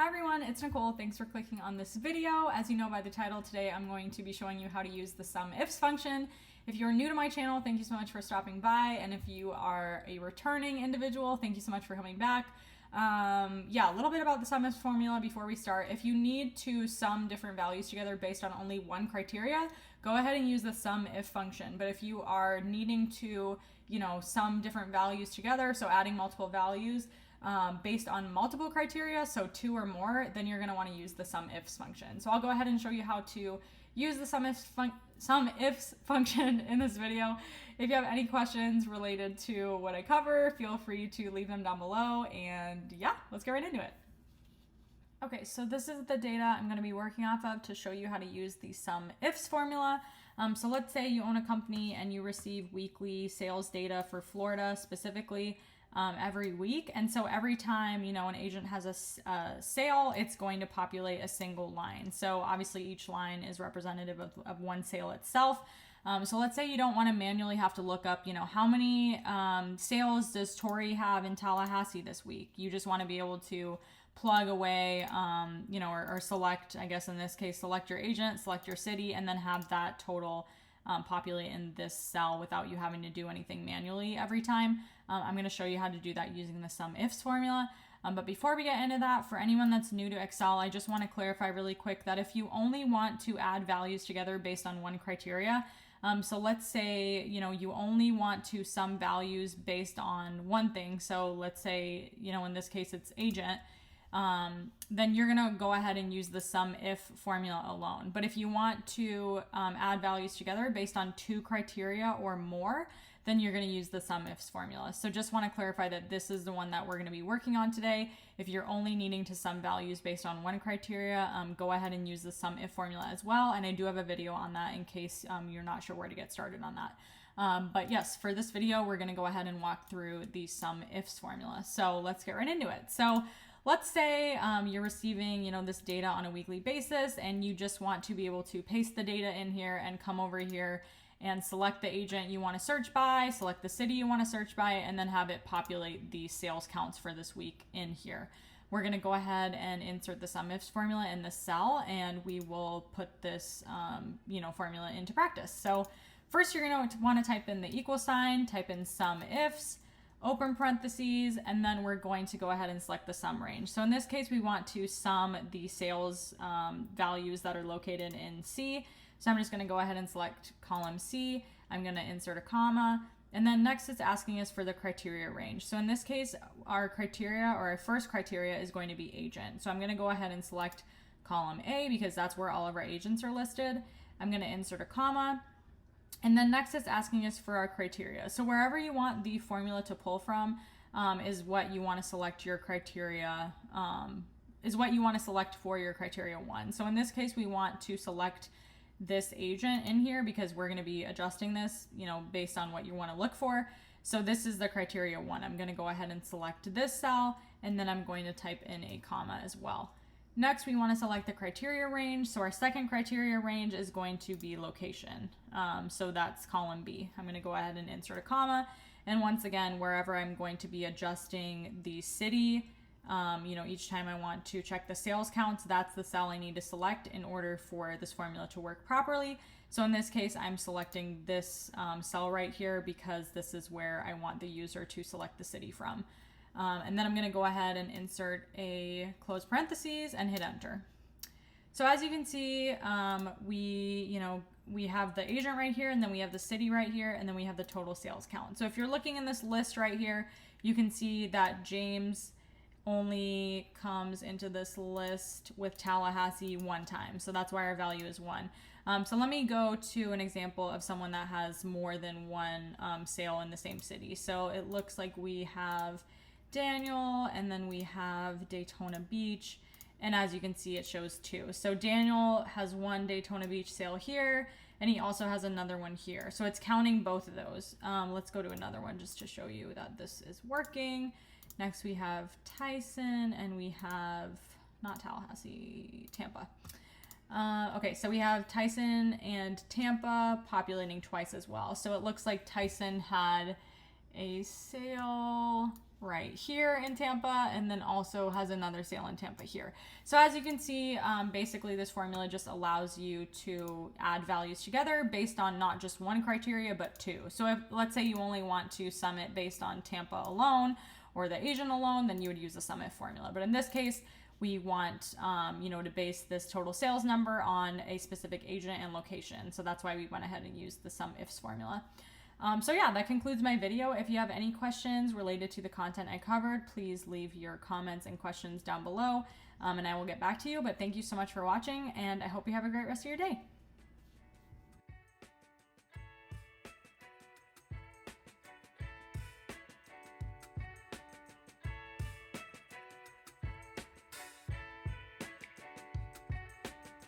Hi everyone, it's Nicole. Thanks for clicking on this video. As you know by the title, today I'm going to be showing you how to use the SUMIFS function. If you're new to my channel, thank you so much for stopping by. And if you are a returning individual, thank you so much for coming back. Yeah, a little bit about the SUMIFS formula before we start. If you need to sum different values together based on only one criteria, go ahead and use the SUMIF function. But if you are needing to, sum different values together, so adding multiple values, based on multiple criteria, so 2 or more, then you're going to want to use the SUMIFS function. So I'll go ahead and show you how to use the SUMIFS function in this video. If you have any questions related to what I cover, feel free to leave them down below, and yeah, let's get right into it. Okay, so this is the data I'm going to be working off of to show you how to use the SUMIFS formula. So let's say you own a company and you receive weekly sales data for Florida specifically every week. And so every time, an agent has a sale, it's going to populate a single line. So obviously each line is representative of one sale itself. So let's say you don't want to manually have to look up, how many sales does Tori have in Tallahassee this week? You just want to be able to plug away, or select, I guess in this case, select your agent, select your city, and then have that total populate in this cell without you having to do anything manually every time. I'm going to show you how to do that using the SUMIFS formula. But before we get into that, for anyone that's new to Excel, I just want to clarify really quick that if you only want to add values together based on one criteria, so let's say, you only want to sum values based on one thing. So let's say, in this case, it's agent. Then you're going to go ahead and use the SUMIF formula alone. But if you want to add values together based on 2 criteria or more, then you're going to use the SUMIFS formula. So just want to clarify that this is the one that we're going to be working on today. If you're only needing to sum values based on one criteria, go ahead and use the SUMIF formula as well. And I do have a video on that in case you're not sure where to get started on that. But yes, for this video, we're going to go ahead and walk through the SUMIFS formula. So let's get right into it. So let's say you're receiving, this data on a weekly basis, and you just want to be able to paste the data in here and come over here and select the agent you want to search by, select the city you want to search by, and then have it populate the sales counts for this week in here. We're going to go ahead and insert the SUMIFS formula in this cell, and we will put this, formula into practice. So first you're going to want to type in the equal sign, type in SUMIFS, open parentheses, and then we're going to go ahead and select the sum range. So in this case, we want to sum the sales values that are located in C. So I'm just going to go ahead and select column C. I'm going to insert a comma. And then next it's asking us for the criteria range. So in this case, our criteria, or our first criteria, is going to be agent. So I'm going to go ahead and select column A because that's where all of our agents are listed. I'm going to insert a comma. And then next it's asking us for our criteria. So wherever you want the formula to pull from is what you want to select your criteria, is what you want to select for your criteria 1. So in this case, we want to select this agent in here because we're going to be adjusting this, based on what you want to look for. So this is the criteria 1. I'm going to go ahead and select this cell, and then I'm going to type in a comma as well. Next, we want to select the criteria range. So our second criteria range is going to be location. So that's column B. I'm going to go ahead and insert a comma. And once again, wherever I'm going to be adjusting the city, each time I want to check the sales counts, that's the cell I need to select in order for this formula to work properly. So in this case, I'm selecting this cell right here because this is where I want the user to select the city from. And then I'm going to go ahead and insert a close parentheses and hit enter. So as you can see, we have the agent right here, and then we have the city right here, and then we have the total sales count. So if you're looking in this list right here, you can see that James only comes into this list with Tallahassee 1 time. So that's why our value is 1. So let me go to an example of someone that has more than one sale in the same city. So it looks like we have Daniel, and then we have Daytona Beach, and as you can see, it shows 2. So Daniel has 1 Daytona Beach sale here, and he also has another one here. So it's counting both of those. Let's go to another one just to show you that this is working. Next we have Tyson, and we have, not Tallahassee, Tampa. Okay, so we have Tyson and Tampa populating twice as well. So it looks like Tyson had a sale right here in Tampa, and then also has another sale in Tampa here. So as you can see, basically this formula just allows you to add values together based on not just one criteria, but two. So if, let's say you only want to sum it based on Tampa alone or the agent alone, then you would use the SUMIF formula. But in this case, we want, to base this total sales number on a specific agent and location. So that's why we went ahead and used the SUMIFS formula. So yeah, that concludes my video. If you have any questions related to the content I covered, please leave your comments and questions down below, and I will get back to you. But thank you so much for watching, and I hope you have a great rest of your day.